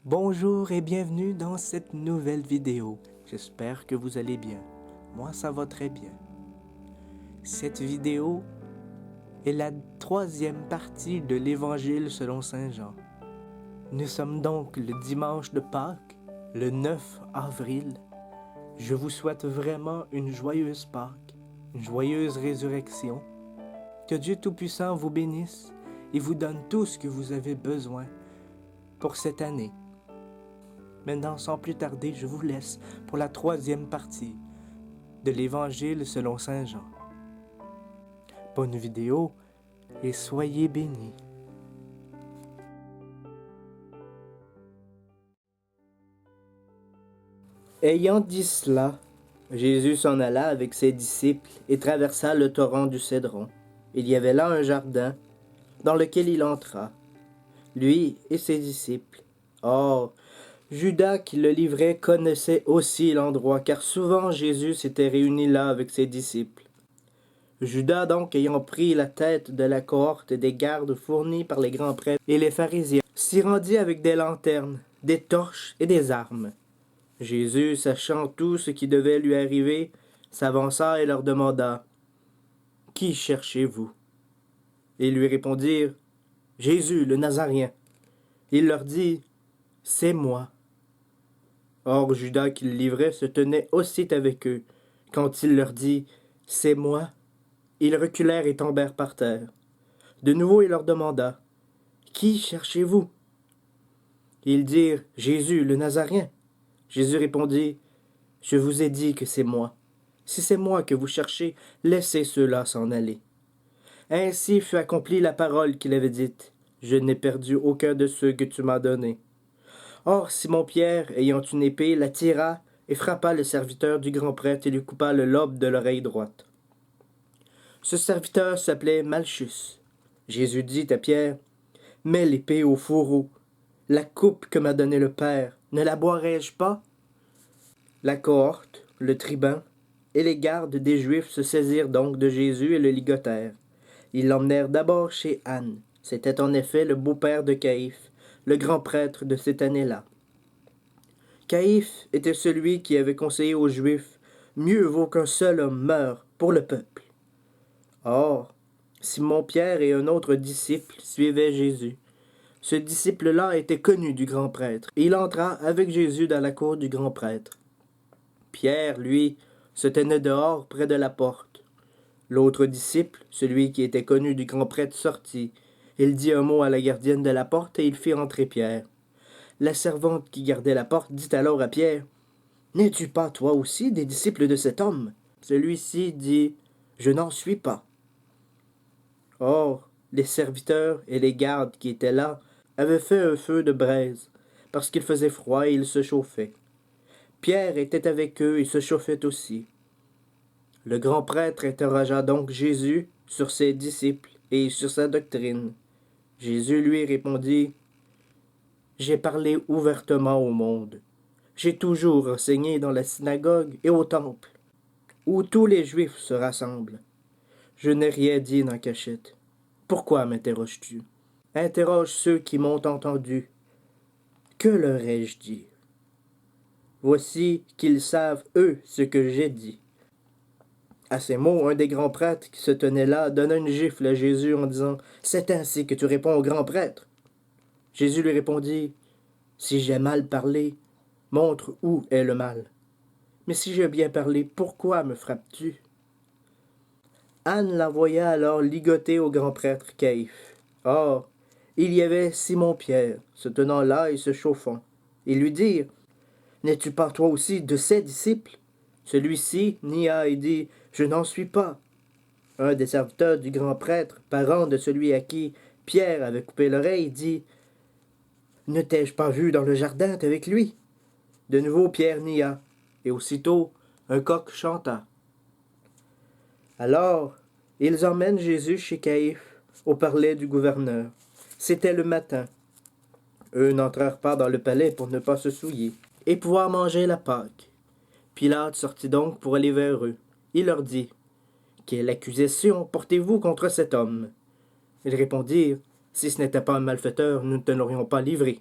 Bonjour et bienvenue dans cette nouvelle vidéo. J'espère que vous allez bien. Moi, ça va très bien. Cette vidéo est la troisième partie de l'Évangile selon Saint Jean. Nous sommes donc le dimanche de Pâques, le 9 avril. Je vous souhaite vraiment une joyeuse Pâques, une joyeuse résurrection. Que Dieu Tout-Puissant vous bénisse et vous donne tout ce que vous avez besoin pour cette année. Maintenant, sans plus tarder, je vous laisse pour la troisième partie de l'Évangile selon Saint Jean. Bonne vidéo et soyez bénis. Ayant dit cela, Jésus s'en alla avec ses disciples et traversa le torrent du Cédron. Il y avait là un jardin dans lequel il entra, lui et ses disciples. Or, Judas qui le livrait connaissait aussi l'endroit, car souvent Jésus s'était réuni là avec ses disciples. Judas donc, ayant pris la tête de la cohorte des gardes fournis par les grands prêtres et les pharisiens, s'y rendit avec des lanternes, des torches et des armes. Jésus, sachant tout ce qui devait lui arriver, s'avança et leur demanda « Qui cherchez-vous » Ils lui répondirent « Jésus, le Nazaréen. » Il leur dit « C'est moi. » Or Judas qui le livrait se tenait aussi avec eux. Quand il leur dit « C'est moi », ils reculèrent et tombèrent par terre. De nouveau il leur demanda « Qui cherchez-vous » Ils dirent « Jésus, le Nazaréen. » Jésus répondit « Je vous ai dit que c'est moi. Si c'est moi que vous cherchez, laissez ceux-là s'en aller. » Ainsi fut accomplie la parole qu'il avait dite « Je n'ai perdu aucun de ceux que tu m'as donnés. » Or Simon-Pierre, ayant une épée, la tira et frappa le serviteur du grand prêtre et lui coupa le lobe de l'oreille droite. Ce serviteur s'appelait Malchus. Jésus dit à Pierre, « Mets l'épée au fourreau. La coupe que m'a donnée le Père, ne la boirai-je pas? » La cohorte, le tribun et les gardes des Juifs se saisirent donc de Jésus et le ligotèrent. Ils l'emmenèrent d'abord chez Anne. C'était en effet le beau-père de Caïphe, le grand prêtre de cette année-là. Caïphe était celui qui avait conseillé aux Juifs « Mieux vaut qu'un seul homme meure pour le peuple. » Or, Simon-Pierre et un autre disciple suivaient Jésus. Ce disciple-là était connu du grand prêtre. Il entra avec Jésus dans la cour du grand prêtre. Pierre, lui, se tenait dehors près de la porte. L'autre disciple, celui qui était connu du grand prêtre, sortit. Il dit un mot à la gardienne de la porte et il fit entrer Pierre. La servante qui gardait la porte dit alors à Pierre, « N'es-tu pas toi aussi des disciples de cet homme » Celui-ci dit, « Je n'en suis pas. » Or, les serviteurs et les gardes qui étaient là avaient fait un feu de braise, parce qu'il faisait froid et ils se chauffaient. Pierre était avec eux et se chauffait aussi. Le grand prêtre interrogea donc Jésus sur ses disciples et sur sa doctrine. Jésus lui répondit, « J'ai parlé ouvertement au monde. J'ai toujours enseigné dans la synagogue et au temple, où tous les Juifs se rassemblent. Je n'ai rien dit en cachette. Pourquoi m'interroges-tu? Interroge ceux qui m'ont entendu. Que leur ai-je dit? Voici qu'ils savent, eux, ce que j'ai dit. » À ces mots, un des grands prêtres qui se tenait là donna une gifle à Jésus en disant « C'est ainsi que tu réponds au grand prêtre. » Jésus lui répondit « Si j'ai mal parlé, montre où est le mal. Mais si j'ai bien parlé, pourquoi me frappes-tu? » Anne l'envoya alors ligoter au grand prêtre Caïphe. Or, il y avait Simon-Pierre, se tenant là et se chauffant. Ils lui dirent « N'es-tu pas toi aussi de ses disciples? » Celui-ci nia et dit « Je n'en suis pas. » Un des serviteurs du grand prêtre, parent de celui à qui Pierre avait coupé l'oreille, dit « Ne t'ai-je pas vu dans le jardin avec lui? » De nouveau Pierre nia, et aussitôt un coq chanta. Alors, ils emmènent Jésus chez Caïphe, au palais du gouverneur. C'était le matin. Eux n'entrèrent pas dans le palais pour ne pas se souiller, et pouvoir manger la Pâque. Pilate sortit donc pour aller vers eux. Il leur dit, « Quelle accusation portez-vous contre cet homme? » Ils répondirent, « Si ce n'était pas un malfaiteur, nous ne te l'aurions pas livré. »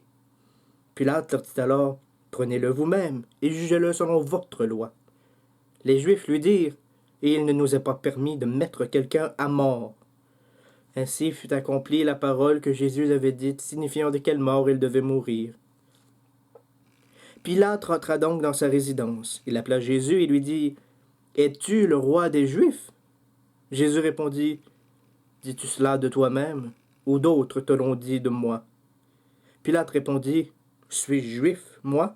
Pilate leur dit alors, prenez-le vous-même et jugez-le selon votre loi. Les Juifs lui dirent, et il ne nous est pas permis de mettre quelqu'un à mort. Ainsi fut accomplie la parole que Jésus avait dite, signifiant de quelle mort il devait mourir. Pilate rentra donc dans sa résidence. Il appela Jésus et lui dit, « Es-tu le roi des Juifs ?» Jésus répondit, « Dis-tu cela de toi-même, ou d'autres te l'ont dit de moi ?» Pilate répondit, « Suis-je juif, moi?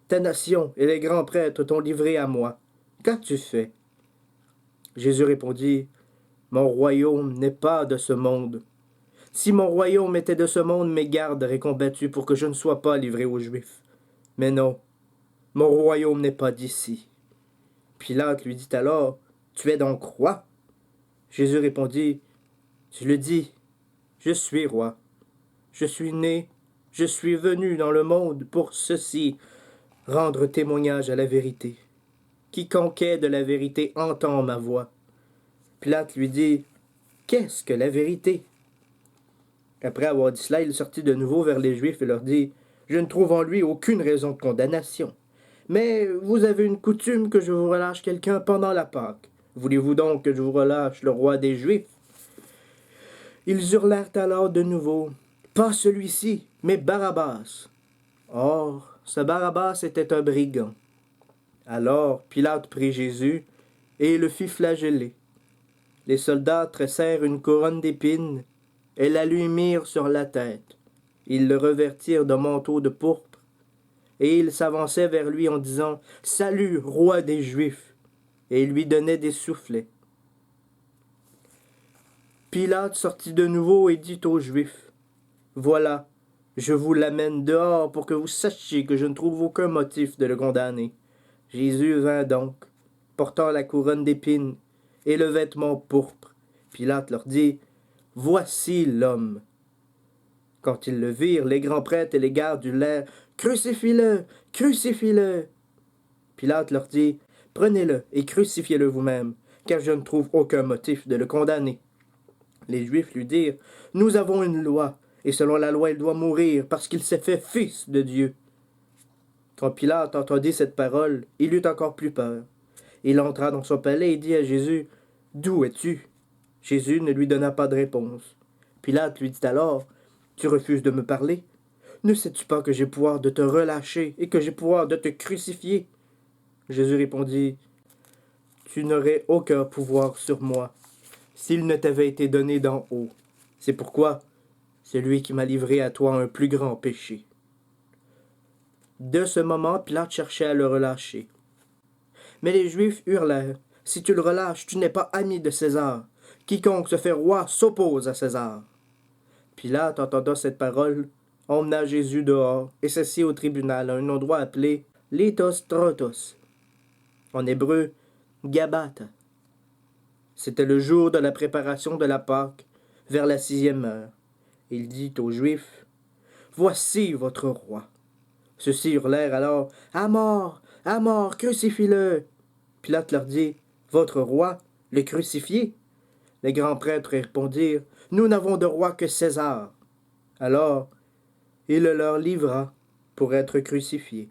Ta nation et les grands prêtres t'ont livré à moi. Qu'as-tu fait? » Jésus répondit, « Mon royaume n'est pas de ce monde. Si mon royaume était de ce monde, mes gardes auraient combattu pour que je ne sois pas livré aux Juifs. Mais non, mon royaume n'est pas d'ici. » Pilate lui dit alors, « Tu es donc roi? » Jésus répondit, « Tu le dis, je suis roi. Je suis né, je suis venu dans le monde pour ceci, rendre témoignage à la vérité. Quiconque est de la vérité entend ma voix. » Pilate lui dit, « Qu'est-ce que la vérité? » Après avoir dit cela, il sortit de nouveau vers les Juifs et leur dit, « Je ne trouve en lui aucune raison de condamnation. Mais vous avez une coutume que je vous relâche quelqu'un pendant la Pâque. Voulez-vous donc que je vous relâche le roi des Juifs? » Ils hurlèrent alors de nouveau, « Pas celui-ci, mais Barabbas. » Or, ce Barabbas était un brigand. Alors Pilate prit Jésus et le fit flageller. Les soldats tressèrent une couronne d'épines et la lui mirent sur la tête. Ils le revêtirent d'un manteau de pourpre, et ils s'avançaient vers lui en disant, « Salut, roi des Juifs !» et ils lui donnaient des soufflets. Pilate sortit de nouveau et dit aux Juifs, « Voilà, je vous l'amène dehors pour que vous sachiez que je ne trouve aucun motif de le condamner. » Jésus vint donc, portant la couronne d'épines et le vêtement pourpre. Pilate leur dit, « Voici l'homme. » Quand ils le virent, les grands prêtres et les gardes hurlèrent, « Crucifie-le! Crucifie-le » Pilate leur dit, « Prenez-le et crucifiez-le vous-même, car je ne trouve aucun motif de le condamner. » Les Juifs lui dirent, « Nous avons une loi, et selon la loi il doit mourir, parce qu'il s'est fait fils de Dieu. » Quand Pilate entendit cette parole, il eut encore plus peur. Il entra dans son palais et dit à Jésus, « D'où es-tu? » Jésus ne lui donna pas de réponse. Pilate lui dit alors, « Tu refuses de me parler? Ne sais-tu pas que j'ai pouvoir de te relâcher et que j'ai pouvoir de te crucifier? » Jésus répondit, « Tu n'aurais aucun pouvoir sur moi s'il ne t'avait été donné d'en haut. C'est pourquoi c'est lui qui m'a livré à toi un plus grand péché. » De ce moment, Pilate cherchait à le relâcher. Mais les Juifs hurlèrent, « Si tu le relâches, tu n'es pas ami de César. Quiconque se fait roi s'oppose à César. » Pilate, entendant cette parole, emmena Jésus dehors et s'assit au tribunal à un endroit appelé Lithostrotos, en hébreu Gabata. C'était le jour de la préparation de la Pâque, vers la 6e heure. Il dit aux Juifs, « Voici votre roi. » Ceux-ci hurlèrent alors, « À mort! À mort! Crucifie-le » Pilate leur dit, « Votre roi, le crucifié ?» Les grands prêtres répondirent, « Nous n'avons de roi que César. » Alors, il le leur livra pour être crucifié.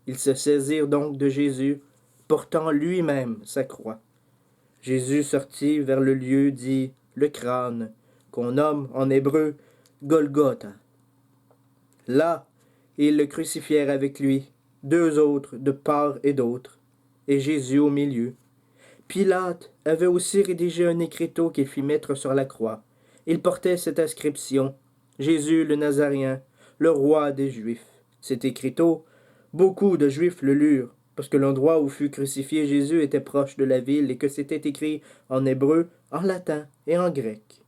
Ils se saisirent donc de Jésus, portant lui-même sa croix. Jésus sortit vers le lieu dit le crâne, qu'on nomme en hébreu Golgotha. Là, ils le crucifièrent avec lui, 2 autres de part et d'autre, et Jésus au milieu. Pilate avait aussi rédigé un écriteau qu'il fit mettre sur la croix. Il portait cette inscription, « Jésus le Nazaréen, le roi des Juifs ». Cet écriteau, beaucoup de Juifs le lurent, parce que l'endroit où fut crucifié Jésus était proche de la ville et que c'était écrit en hébreu, en latin et en grec.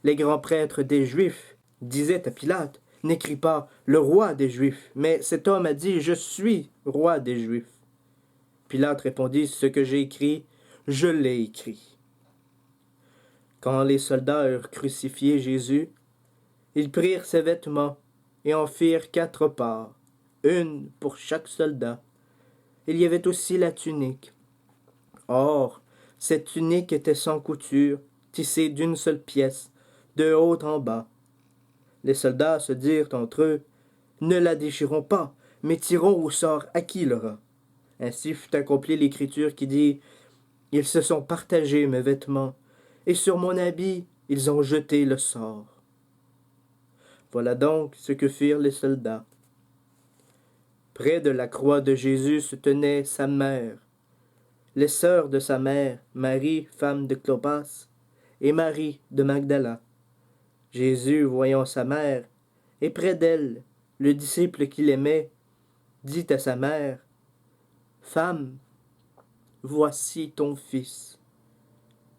Les grands prêtres des Juifs disaient à Pilate, « N'écris pas « le roi des Juifs », mais cet homme a dit « Je suis roi des Juifs ». Pilate répondit, « Ce que j'ai écrit, je l'ai écrit. » Quand les soldats eurent crucifié Jésus, ils prirent ses vêtements et en firent 4 parts, une pour chaque soldat. Il y avait aussi la tunique. Or, cette tunique était sans couture, tissée d'une seule pièce, de haut en bas. Les soldats se dirent entre eux, « Ne la déchirons pas, mais tirons au sort à qui l'aura. Ainsi fut accomplie l'écriture qui dit « Ils se sont partagés mes vêtements, et sur mon habit ils ont jeté le sort. » Voilà donc ce que firent les soldats. Près de la croix de Jésus se tenait sa mère, les sœurs de sa mère, Marie, femme de Clopas, et Marie de Magdala. Jésus, voyant sa mère, et près d'elle, le disciple qu'il aimait, dit à sa mère, « Femme, voici ton fils. »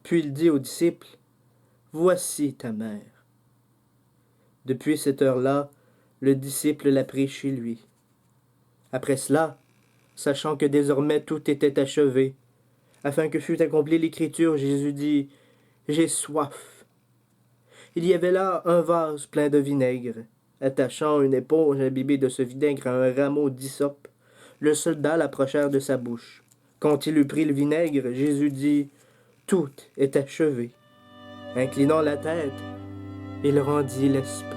Puis il dit au disciple, « Voici ta mère. » Depuis cette heure-là, le disciple l'a pris chez lui. Après cela, sachant que désormais tout était achevé, afin que fût accomplie l'écriture, Jésus dit, « J'ai soif. » Il y avait là un vase plein de vinaigre. Attachant une éponge imbibée de ce vinaigre à un rameau d'hysope, le soldat l'approchèrent de sa bouche. Quand il eut pris le vinaigre, Jésus dit, « Tout est achevé. » Inclinant la tête, il rendit l'esprit.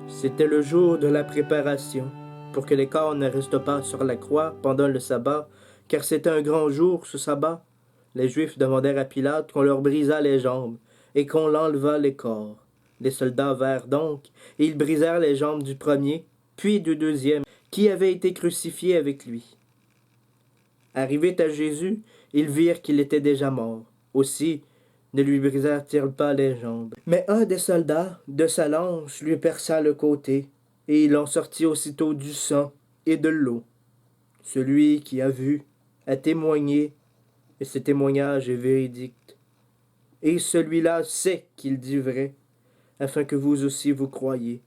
C'était le jour de la préparation, pour que les corps ne restent pas sur la croix pendant le sabbat, car c'était un grand jour, ce sabbat. Les Juifs demandèrent à Pilate qu'on leur brisât les jambes et qu'on l'enlevât les corps. Les soldats vinrent donc, et ils brisèrent les jambes du premier, puis du deuxième, qui avait été crucifié avec lui. Arrivés à Jésus, ils virent qu'il était déjà mort. Aussi, ne lui brisèrent-ils pas les jambes. Mais un des soldats, de sa lance, lui perça le côté, et il en sortit aussitôt du sang et de l'eau. Celui qui a vu a témoigné, et ce témoignage est véridique. Et celui-là sait qu'il dit vrai, afin que vous aussi vous croyiez.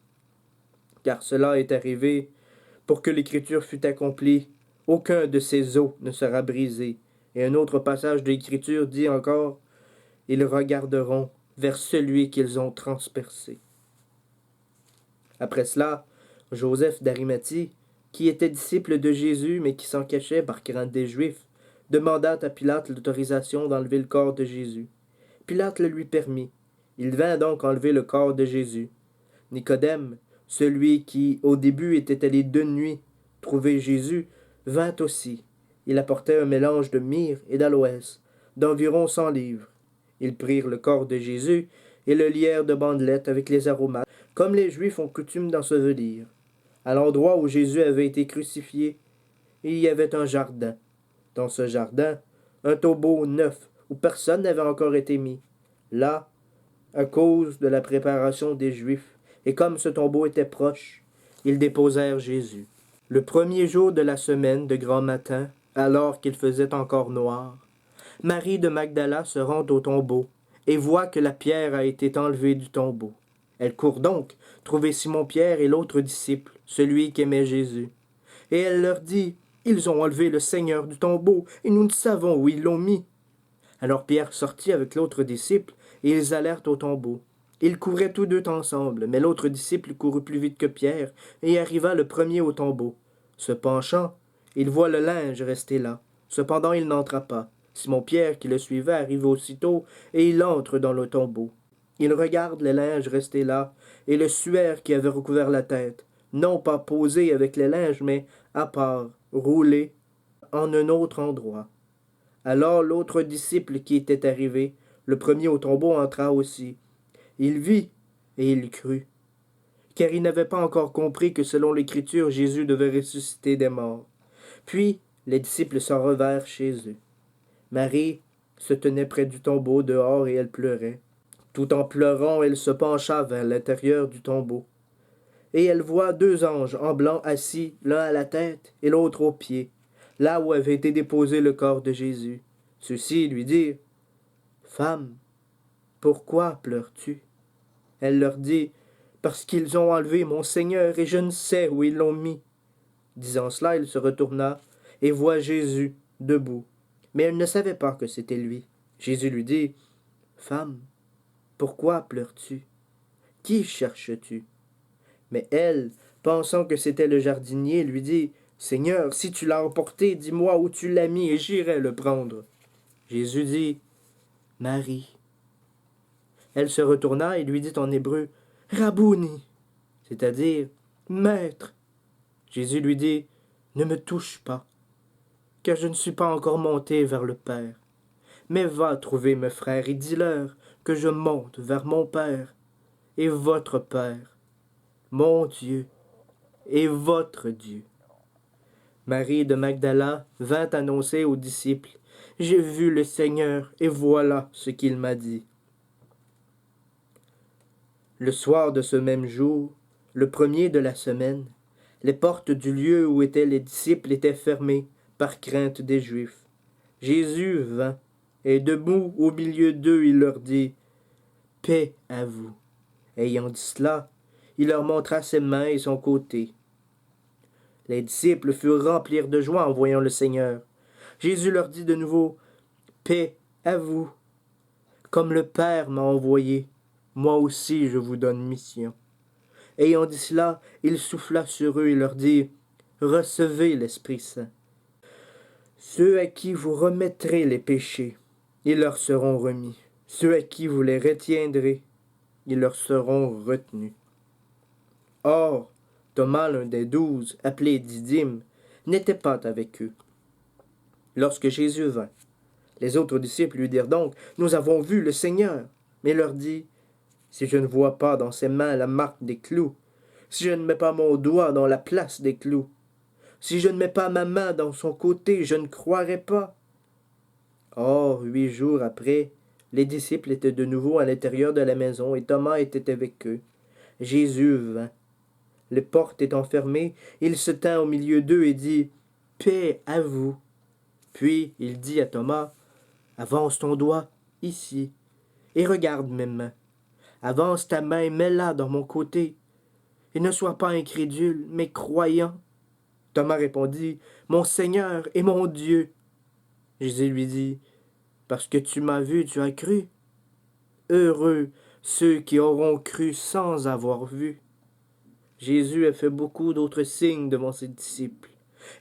Car cela est arrivé pour que l'écriture fût accomplie. Aucun de ces os ne sera brisé. Et un autre passage de l'écriture dit encore, ils regarderont vers celui qu'ils ont transpercé. Après cela, Joseph d'Arimathie, qui était disciple de Jésus mais qui s'en cachait par crainte des Juifs, demanda à Pilate l'autorisation d'enlever le corps de Jésus. Pilate le lui permit. Il vint donc enlever le corps de Jésus. Nicodème, celui qui au début était allé de nuit trouver Jésus, vint aussi. Il apportait un mélange de myrrhe et d'aloès, d'environ 100 livres. Ils prirent le corps de Jésus et le lièrent de bandelettes avec les aromates, comme les Juifs ont coutume d'ensevelir. À l'endroit où Jésus avait été crucifié, il y avait un jardin. Dans ce jardin, un tombeau neuf où personne n'avait encore été mis. Là, à cause de la préparation des Juifs, et comme ce tombeau était proche, ils déposèrent Jésus. Le premier jour de la semaine de grand matin, alors qu'il faisait encore noir, Marie de Magdala se rend au tombeau et voit que la pierre a été enlevée du tombeau. Elle court donc trouver Simon-Pierre et l'autre disciple, celui qu'aimait Jésus. Et elle leur dit, « Ils ont enlevé le Seigneur du tombeau, et nous ne savons où ils l'ont mis. » Alors Pierre sortit avec l'autre disciple, et ils allèrent au tombeau. Ils couraient tous deux ensemble, mais l'autre disciple courut plus vite que Pierre, et arriva le premier au tombeau. Se penchant, il voit le linge resté là. Cependant il n'entra pas. Simon-Pierre, qui le suivait, arrive aussitôt, et il entre dans le tombeau. Il regarde le linge resté là, et le suaire qui avait recouvert la tête, non pas posé avec les linges, mais à part, roulé, en un autre endroit. Alors l'autre disciple qui était arrivé, le premier au tombeau, entra aussi. Il vit, et il crut, car il n'avait pas encore compris que selon l'Écriture, Jésus devait ressusciter des morts. Puis les disciples s'en revinrent chez eux. Marie se tenait près du tombeau dehors et elle pleurait. Tout en pleurant, elle se pencha vers l'intérieur du tombeau. Et elle voit deux anges en blanc assis, l'un à la tête et l'autre aux pieds, là où avait été déposé le corps de Jésus. Ceux-ci lui dirent, « Femme, pourquoi pleures-tu » Elle leur dit, « Parce qu'ils ont enlevé mon Seigneur et je ne sais où ils l'ont mis. » Disant cela, il se retourna et voit Jésus debout. Mais elle ne savait pas que c'était lui. Jésus lui dit, « Femme, pourquoi pleures-tu? Qui cherches-tu? » Mais elle, pensant que c'était le jardinier, lui dit, « Seigneur, si tu l'as emporté, dis-moi où tu l'as mis et j'irai le prendre. » Jésus dit, « Marie. » Elle se retourna et lui dit en hébreu, « Rabouni », c'est-à-dire, « Maître. » Jésus lui dit, « Ne me touche pas, car je ne suis pas encore monté vers le Père. Mais va trouver mes frères et dis-leur que je monte vers mon Père et votre Père, mon Dieu et votre Dieu. » Marie de Magdala vint annoncer aux disciples, « J'ai vu le Seigneur et voilà ce qu'il m'a dit. » Le soir de ce même jour, le premier de la semaine, les portes du lieu où étaient les disciples étaient fermées par crainte des Juifs. Jésus vint, et debout au milieu d'eux, il leur dit, « Paix à vous. » Ayant dit cela, il leur montra ses mains et son côté. Les disciples furent remplis de joie en voyant le Seigneur. Jésus leur dit de nouveau, « Paix à vous. Comme le Père m'a envoyé, moi aussi je vous donne mission. » Ayant dit cela, il souffla sur eux et leur dit, « Recevez l'Esprit Saint. Ceux à qui vous remettrez les péchés, ils leur seront remis. Ceux à qui vous les retiendrez, ils leur seront retenus. » Or, Thomas, l'un des 12, appelé Didyme, n'était pas avec eux. Lorsque Jésus vint, les autres disciples lui dirent donc, « Nous avons vu le Seigneur. » Mais il leur dit, « Si je ne vois pas dans ses mains la marque des clous, si je ne mets pas mon doigt dans la place des clous, si je ne mets pas ma main dans son côté, je ne croirai pas. » Or, 8 jours après, les disciples étaient de nouveau à l'intérieur de la maison et Thomas était avec eux. Jésus vint. Les portes étant fermées, il se tint au milieu d'eux et dit, « Paix à vous. » Puis il dit à Thomas, « Avance ton doigt ici et regarde mes mains. Avance ta main et mets-la dans mon côté. Et ne sois pas incrédule, mais croyant. » Thomas répondit, « Mon Seigneur et mon Dieu. » Jésus lui dit, « Parce que tu m'as vu, tu as cru. Heureux ceux qui auront cru sans avoir vu. » Jésus a fait beaucoup d'autres signes devant ses disciples.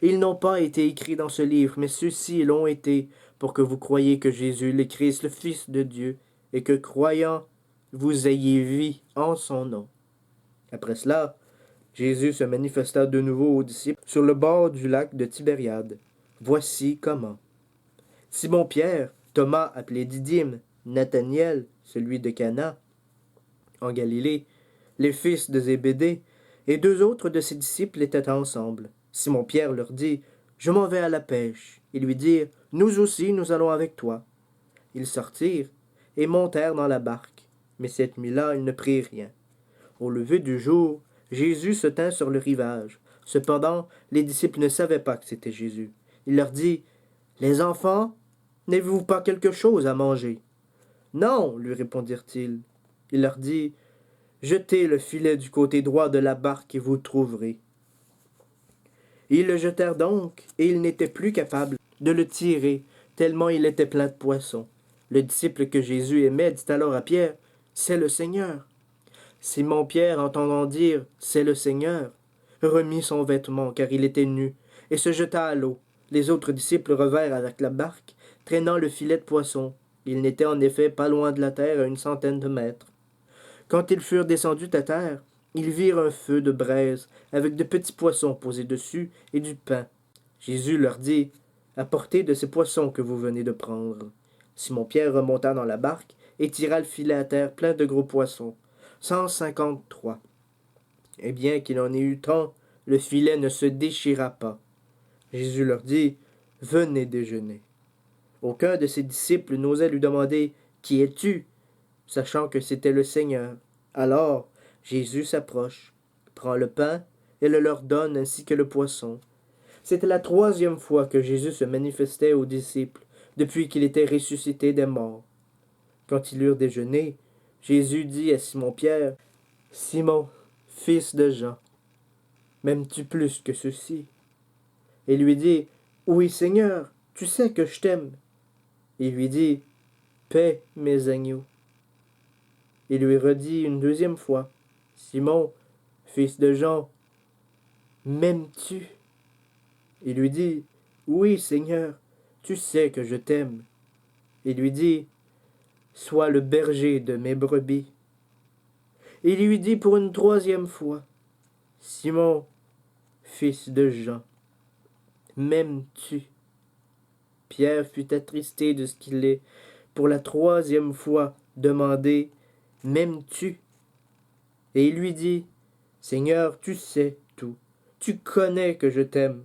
Ils n'ont pas été écrits dans ce livre, mais ceux-ci l'ont été, pour que vous croyiez que Jésus est le Christ, le Fils de Dieu, et que, croyant, vous ayez vie en son nom. Après cela, Jésus se manifesta de nouveau aux disciples sur le bord du lac de Tibériade. Voici comment. Simon-Pierre, Thomas appelé Didyme, Nathanaël, celui de Cana, en Galilée, les fils de Zébédée, et 2 autres de ses disciples étaient ensemble. Simon-Pierre leur dit, « Je m'en vais à la pêche. » Ils lui dirent, « Nous aussi, nous allons avec toi. » Ils sortirent et montèrent dans la barque. Mais cette nuit-là, ils ne prirent rien. Au lever du jour, Jésus se tint sur le rivage. Cependant, les disciples ne savaient pas que c'était Jésus. Il leur dit, « Les enfants, n'avez-vous pas quelque chose à manger? » « Non, lui répondirent-ils. Il leur dit, « Jetez le filet du côté droit de la barque et vous trouverez. » Ils le jetèrent donc, et ils n'étaient plus capables de le tirer, tellement il était plein de poissons. Le disciple que Jésus aimait dit alors à Pierre, « C'est le Seigneur. » Simon-Pierre, entendant dire « C'est le Seigneur », remit son vêtement, car il était nu, et se jeta à l'eau. Les autres disciples revinrent avec la barque, traînant le filet de poissons. Ils n'étaient en effet pas loin de la terre, à 100 de mètres. Quand ils furent descendus à terre, ils virent un feu de braise, avec de petits poissons posés dessus, et du pain. Jésus leur dit, « Apportez de ces poissons que vous venez de prendre. » Simon-Pierre remonta dans la barque, et tira le filet à terre plein de gros poissons, 153. Et bien qu'il en ait eu tant, le filet ne se déchira pas. Jésus leur dit, « Venez déjeuner. » Aucun de ses disciples n'osait lui demander, « Qui es-tu » sachant que c'était le Seigneur. Alors Jésus s'approche, prend le pain et le leur donne ainsi que le poisson. C'était la 3e fois que Jésus se manifestait aux disciples, depuis qu'il était ressuscité des morts. Quand ils eurent déjeuné, Jésus dit à Simon-Pierre, « Simon, fils de Jean, m'aimes-tu plus que ceux-ci » Et lui dit, « Oui, Seigneur, tu sais que je t'aime. » Il lui dit, paie mes agneaux. Il lui redit une deuxième fois, Simon, fils de Jean, m'aimes-tu? Il lui dit, oui, Seigneur, tu sais que je t'aime. Il lui dit, sois le berger de mes brebis. Il lui dit pour une troisième fois, Simon, fils de Jean, m'aimes-tu? Pierre fut attristé de ce qu'il ait pour la troisième fois demandé, m'aimes-tu? Et il lui dit, Seigneur, tu sais tout, tu connais que je t'aime.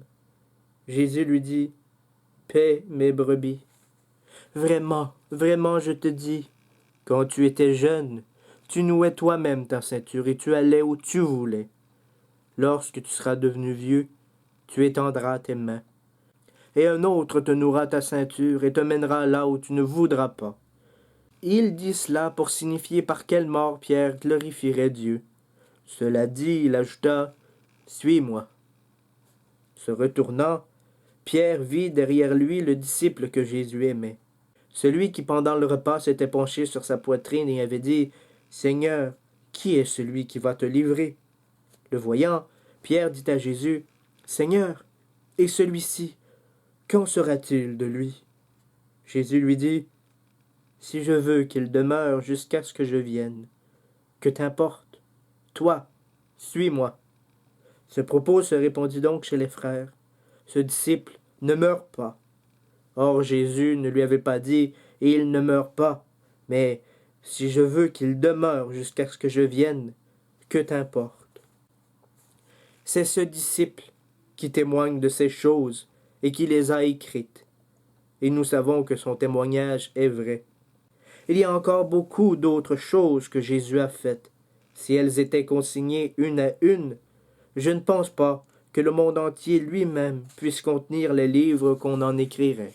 Jésus lui dit, paie mes brebis. Vraiment, vraiment, je te dis, quand tu étais jeune, tu nouais toi-même ta ceinture et tu allais où tu voulais. Lorsque tu seras devenu vieux, tu étendras tes mains. Et un autre te nouera ta ceinture et te mènera là où tu ne voudras pas. Il dit cela pour signifier par quelle mort Pierre glorifierait Dieu. Cela dit, il ajouta, suis-moi. Se retournant, Pierre vit derrière lui le disciple que Jésus aimait. Celui qui pendant le repas s'était penché sur sa poitrine et avait dit, Seigneur, qui est celui qui va te livrer? Le voyant, Pierre dit à Jésus, Seigneur, et celui-ci, qu'en sera-t-il de lui? Jésus lui dit, si je veux qu'il demeure jusqu'à ce que je vienne, que t'importe? Toi, suis-moi. Ce propos se répandit donc chez les frères. Ce disciple ne meurt pas. Or Jésus ne lui avait pas dit, et il ne meurt pas, mais si je veux qu'il demeure jusqu'à ce que je vienne, que t'importe? C'est ce disciple qui témoigne de ces choses et qui les a écrites. Et nous savons que son témoignage est vrai. Il y a encore beaucoup d'autres choses que Jésus a faites. Si elles étaient consignées une à une, je ne pense pas que le monde entier lui-même puisse contenir les livres qu'on en écrirait.